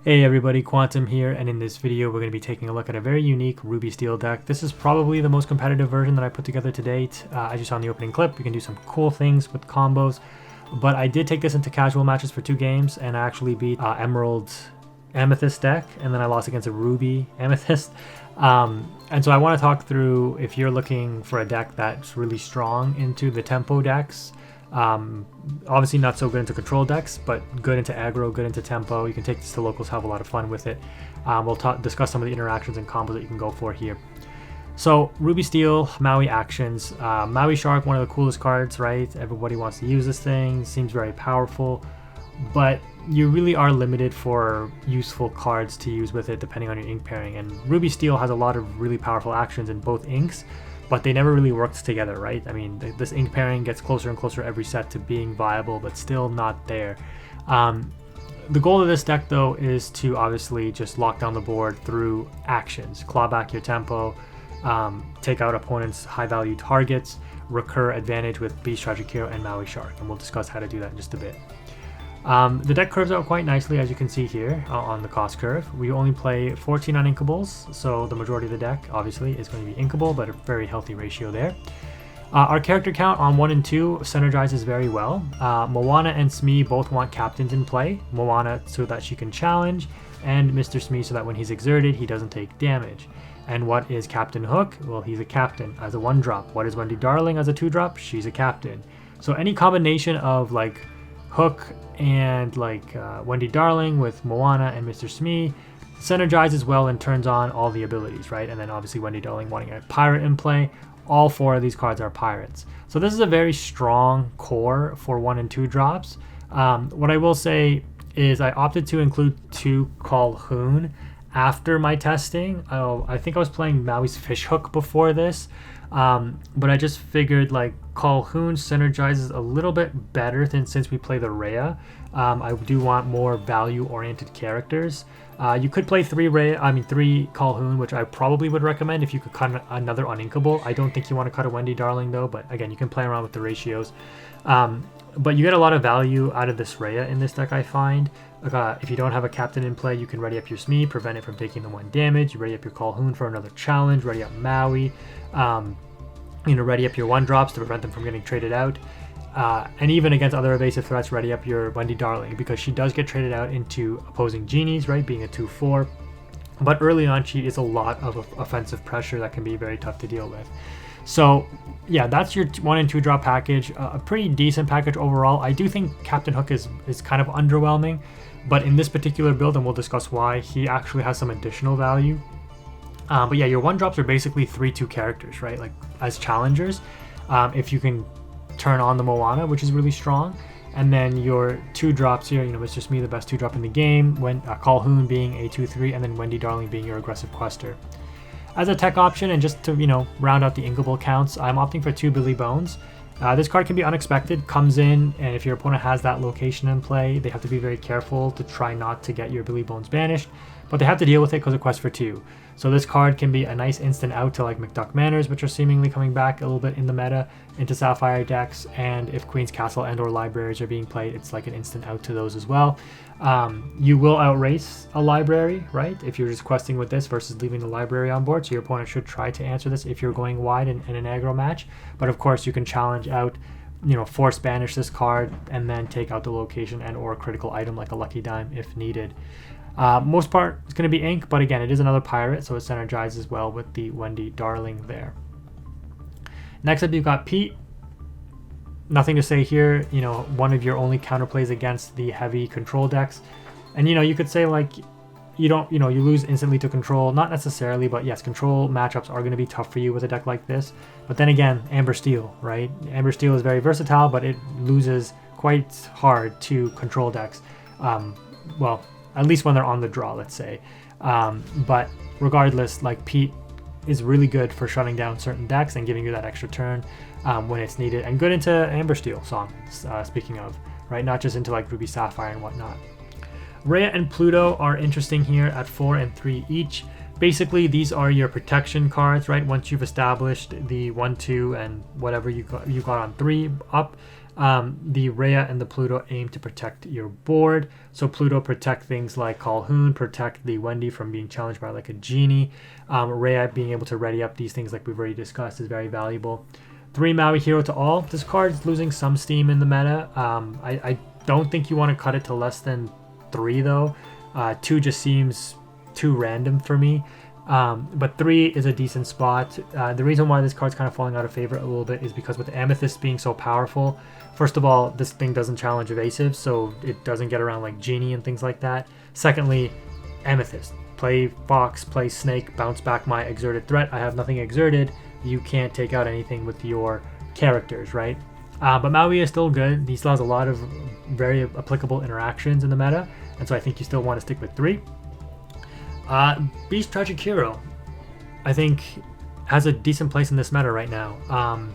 Hey everybody, Quantum here, and in this video we're going to be taking a look at a very unique Ruby Steel deck. This is probably the most competitive version that I put together to date. As you saw in the opening clip, you can do some cool things with combos, but I did take this into casual matches for 2 games, and I actually beat Emerald Amethyst deck, and then I lost against a Ruby Amethyst. And so I want to talk through if you're looking for a deck that's really strong into the tempo decks. Obviously not so good into control decks, but good into aggro, good into tempo. You can take this to locals, have a lot of fun with it. We'll discuss some of the interactions and combos that you can go for here. So Ruby Steel, Maui actions. Maui Shark, one of the coolest cards, right? Everybody wants to use this thing, seems very powerful, but you really are limited for useful cards to use with it depending on your ink pairing. And Ruby Steel has a lot of really powerful actions in both inks, but they never really worked together, right? I mean, this ink pairing gets closer and closer every set to being viable, but still not there. The goal of this deck, though, is to obviously just lock down the board through actions. Claw back your tempo, take out opponents' high-value targets, recur advantage with Beast Tragic Hero and Maui Shark, and we'll discuss how to do that in just a bit. The deck curves out quite nicely, as you can see here on the cost curve. We only play 14 uninkables, so the majority of the deck obviously is going to be inkable, but a very healthy ratio there. Our character count on 1 and 2 synergizes very well. Moana and Smee both want captains in play. Moana so that she can challenge, and Mr. Smee so that when he's exerted, he doesn't take damage. And what is Captain Hook? Well, he's a captain as a 1-drop. What is Wendy Darling as a 2-drop? She's a captain. So any combination of like Hook and like Wendy Darling with Moana and Mr. Smee synergizes well and turns on all the abilities, right? And then obviously Wendy Darling wanting a pirate in play. All 4 of these cards are pirates. So this is a very strong core for 1 and 2 drops. What I will say is I opted to include 2 Calhoun after my testing. I think I was playing Maui's Fishhook before this, but I just figured like Calhoun synergizes a little bit better since we play the Rhea. I do want more value-oriented characters. You could play 3 Calhoun, which I probably would recommend if you could cut another uninkable. I don't think you want to cut a Wendy Darling though, but again, you can play around with the ratios. But you get a lot of value out of this Rhea in this deck, I find. If you don't have a captain in play, you can ready up your Smee, prevent it from taking the 1 damage. You ready up your Calhoun for another challenge, ready up Maui. Ready up your 1-drops to prevent them from getting traded out. And even against other evasive threats, ready up your Wendy Darling, because she does get traded out into opposing genies, right, being a 2/4. But early on, she is a lot of offensive pressure that can be very tough to deal with. So yeah, that's your 1 and 2 drop package. A pretty decent package overall. I do think Captain Hook is kind of underwhelming, but in this particular build, and we'll discuss why, he actually has some additional value. But yeah, your 1-drops are basically 3/2 characters, right? Like as challengers, if you can turn on the Moana, which is really strong, and then your 2-drops here, Mr. Smee, the best 2-drop in the game, when Calhoun being a 2/3, and then Wendy Darling being your aggressive quester. As a tech option, and just to round out the inkable counts, I'm opting for 2 Billy Bones. This card can be unexpected, comes in, and if your opponent has that location in play, they have to be very careful to try not to get your Billy Bones banished, but they have to deal with it because of Quest for 2. So this card can be a nice instant out to like McDuck Manors, which are seemingly coming back a little bit in the meta into Sapphire decks, and if Queen's Castle and or Libraries are being played, it's like an instant out to those as well. You will outrace a library, right, if you're just questing with this versus leaving the library on board, so your opponent should try to answer this if you're going wide in an aggro match. But of course you can challenge out, force banish this card and then take out the location and or critical item like a Lucky Dime if needed. Most part it's going to be ink, but again, it is another pirate, so it synergizes well with the Wendy Darling there. Next up, you've got Pete. Nothing to say here. One of your only counterplays against the heavy control decks, and you could say like you lose instantly to control. Not necessarily, but yes, control matchups are going to be tough for you with a deck like this. But then again, Amber Steel, right? Amber Steel is very versatile, but it loses quite hard to control decks. Well, at least when they're on the draw, let's say. But regardless, like Pete is really good for shutting down certain decks and giving you that extra turn when it's needed, and good into Amber Steel song, speaking of, right? Not just into like Ruby Sapphire and whatnot. Rhea and Pluto are interesting here at 4 and 3 each. Basically, these are your protection cards, right? Once you've established the 1, 2, and whatever you got on 3 up, The Rhea and the Pluto aim to protect your board. So Pluto protect things like Calhoun, protect the Wendy from being challenged by like a genie. Rhea being able to ready up these things like we've already discussed is very valuable. 3 Maui hero to all. This card is losing some steam in the meta. I don't think you want to cut it to less than 3 though. 2 just seems too random for me. But 3 is a decent spot. The reason why this card's kind of falling out of favor a little bit is because with the Amethyst being so powerful, first of all, this thing doesn't challenge evasive, so it doesn't get around like Genie and things like that. Secondly, Amethyst. Play Fox, play Snake, bounce back my exerted threat. I have nothing exerted. You can't take out anything with your characters, right? But Maui is still good. He still has a lot of very applicable interactions in the meta, and so I think you still want to stick with 3. Beast Tragic Hero, I think, has a decent place in this meta right now.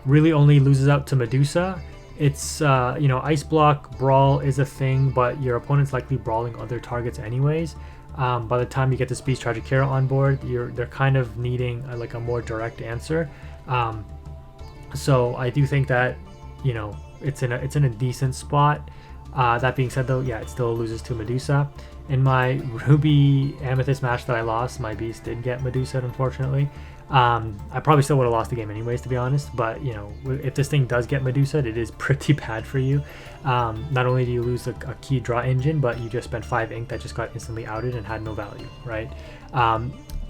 Really only loses out to Medusa. It's, Ice Block Brawl is a thing, but your opponent's likely brawling other targets anyways. By the time you get this Beast Tragic Hero on board, they're kind of needing a more direct answer. So I do think that, it's in a decent spot. That being said though, yeah, it still loses to Medusa. In my Ruby Amethyst match that I lost, my Beast did get Medusa, unfortunately. I probably still would have lost the game anyways, to be honest, but if this thing does get Medusa, it is pretty bad for you. Not only do you lose a key draw engine, but you just spent 5 ink that just got instantly outed and had no value, right?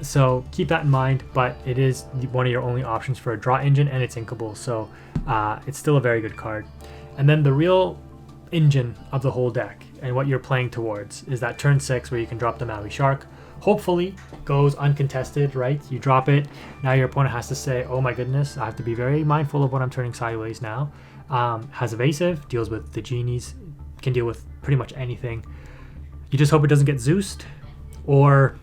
So keep that in mind, but it is one of your only options for a draw engine, and it's inkable, so it's still a very good card. And then the real engine of the whole deck and what you're playing towards is that turn 6 where you can drop the Maui Shark. Hopefully goes uncontested, right? You drop it, now your opponent has to say, oh my goodness, I have to be very mindful of what I'm turning sideways now. Has evasive, deals with the genies, can deal with pretty much anything. You just hope it doesn't get Zeused or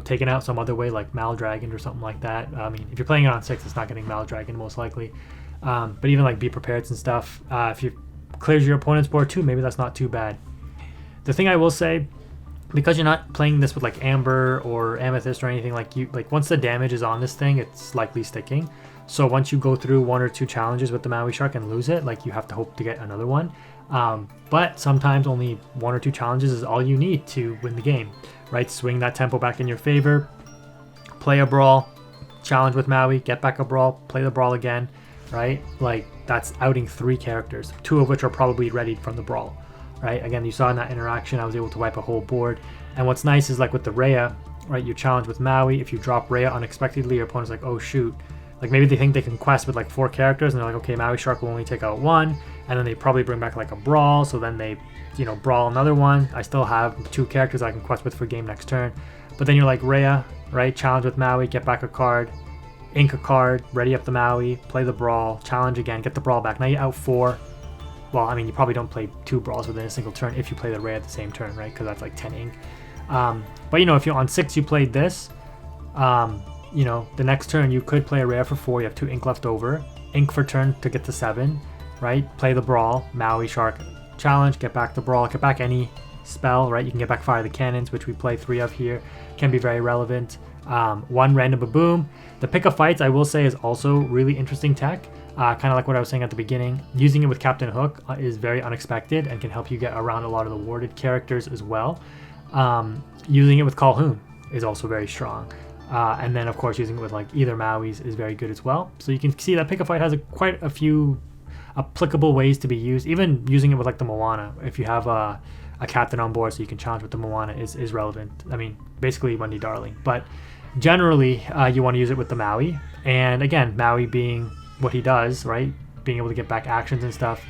taken out some other way like Maldragon or something like that. I mean, if you're playing it on 6, it's not getting Maldragon most likely. But even like Be Prepared and stuff, if you clears your opponent's board too, maybe that's not too bad. The thing I will say, because you're not playing this with like Amber or Amethyst or anything, like once the damage is on this thing, it's likely sticking. So once you go through 1 or 2 challenges with the Maui Shark and lose it, like you have to hope to get another one. But sometimes only 1 or 2 challenges is all you need to win the game, right? Swing that tempo back in your favor, play a brawl, challenge with Maui, get back a brawl, play the brawl again, right? Like that's outing 3 characters, 2 of which are probably readied from the brawl, right? Again, you saw in that interaction, I was able to wipe a whole board. And what's nice is like with the Rhea, right? You challenge with Maui. If you drop Rhea unexpectedly, your opponent's like, oh shoot. Like maybe they think they can quest with like 4 characters and they're like, okay, Maui Shark will only take out 1. And then they probably bring back like a brawl. So then they, brawl another one. I still have 2 characters I can quest with for game next turn. But then you're like Rhea, right? Challenge with Maui, get back a card, ink a card, ready up the Maui, play the brawl, challenge again, get the brawl back. Now you out 4. Well, I mean, you probably don't play 2 brawls within a single turn if you play the Rhea at the same turn, right? Because that's like 10 ink. But if you're on 6, you played this, the next turn you could play a Rhea for 4. You have 2 ink left over. Ink for turn to get to 7, right? Play the brawl, Maui Shark, challenge, get back the brawl, get back any spell, right? You can get back Fire the Cannons, which we play 3 of here. Can be very relevant. 1 random Baboom. The Pick of Fights, I will say, is also really interesting tech. Kind of like what I was saying at the beginning. Using it with Captain Hook is very unexpected and can help you get around a lot of the warded characters as well. Using it with Calhoun is also very strong. And then, of course, using it with like either Maui's is very good as well. So you can see that Pick a Fight has quite a few applicable ways to be used. Even using it with like the Moana, if you have a captain on board so you can challenge with the Moana is relevant. I mean, basically Wendy Darling. But generally, you want to use it with the Maui. And again, Maui being what he does, right? Being able to get back actions and stuff,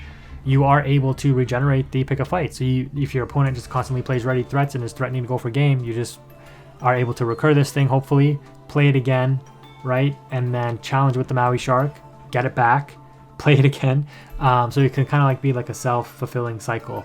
you are able to regenerate the Pick a Fight. So if your opponent just constantly plays ready threats and is threatening to go for game, you just are able to recur this thing, hopefully, play it again, right? And then challenge with the Maui Shark, get it back, play it again. So it can kind of like be like a self-fulfilling cycle.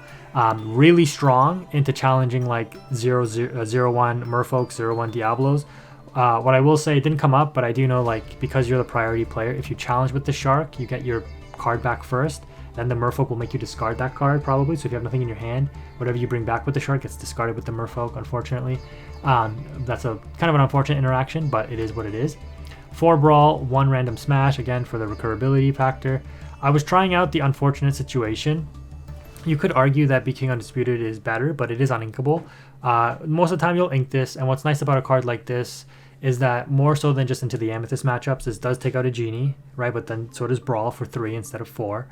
Really strong into challenging like 0-1 Merfolk, 0-1 Diablos. What I will say, it didn't come up, but I do know, like, because you're the priority player, if you challenge with the Shark, you get your card back first. Then the Merfolk will make you discard that card, probably. So if you have nothing in your hand, whatever you bring back with the Shark gets discarded with the Merfolk, unfortunately. That's a kind of an unfortunate interaction, but it is what it is. 4 Brawl, 1 Random Smash, again, for the recurability factor. I was trying out the Unfortunate Situation. You could argue that Be King Undisputed is better, but it is uninkable. Most of the time you'll ink this, and what's nice about a card like this is that more so than just into the Amethyst matchups, this does take out a Genie, right? But then so does Brawl for 3 instead of 4.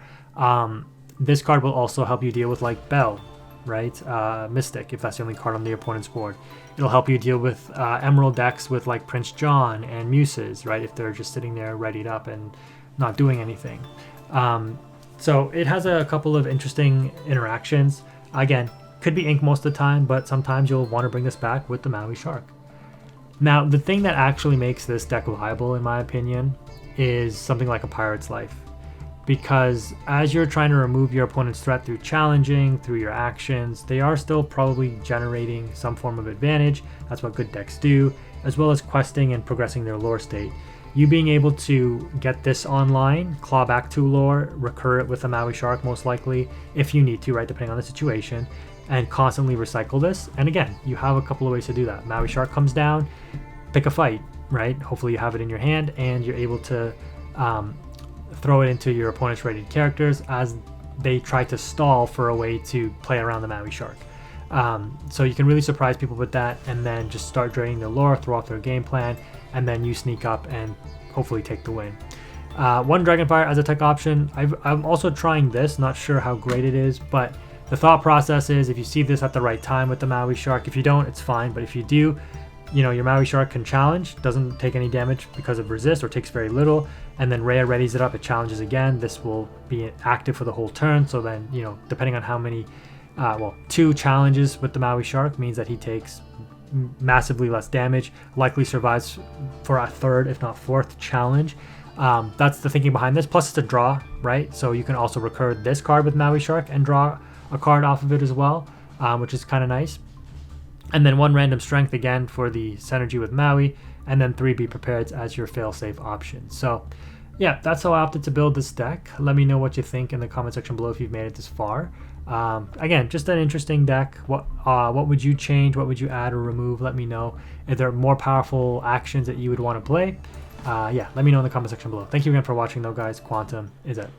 This card will also help you deal with like Bell, right? Mystic, if that's the only card on the opponent's board. It'll help you deal with Emerald decks with like Prince John and Muses, right? If they're just sitting there readied up and not doing anything. So it has a couple of interesting interactions. Again, could be ink most of the time, but sometimes you'll want to bring this back with the Maui Shark. Now, the thing that actually makes this deck viable, in my opinion, is something like a Pirate's Life. Because as you're trying to remove your opponent's threat through challenging, through your actions, they are still probably generating some form of advantage. That's what good decks do, as well as questing and progressing their lore state. You being able to get this online, claw back 2 lore, recur it with a Maui Shark most likely, if you need to, right, depending on the situation, and constantly recycle this. And again, you have a couple of ways to do that. Maui Shark comes down, pick a fight, right? Hopefully you have it in your hand and you're able to throw it into your opponent's rated characters as they try to stall for a way to play around the Maui Shark. So you can really surprise people with that and then just start draining their lore, throw off their game plan, and then you sneak up and hopefully take the win. One Dragonfire as a tech option. I'm also trying this, not sure how great it is, but the thought process is if you see this at the right time with the Maui Shark, if you don't, it's fine, but if you do, you know, your Maui Shark can challenge, doesn't take any damage because of resist or takes very little, and then Rhea readies it up, it challenges again. This will be active for the whole turn, so then, you know, depending on how many, 2 challenges with the Maui Shark means that he takes massively less damage, likely survives for a 3rd if not 4th challenge. That's the thinking behind this, plus it's a draw, right? So you can also recur this card with Maui Shark and draw a card off of it as well, which is kind of nice. And then 1 random strength again for the synergy with Maui, and then 3 be prepared as your failsafe option. So yeah, that's how I opted to build this deck. Let me know what you think in the comment section below if you've made it this far. Again, just an interesting deck. What would you change? What would you add or remove? Let me know. If there are more powerful actions that you would want to play, yeah, let me know in the comment section below. Thank you again for watching though, guys. Quantum is out.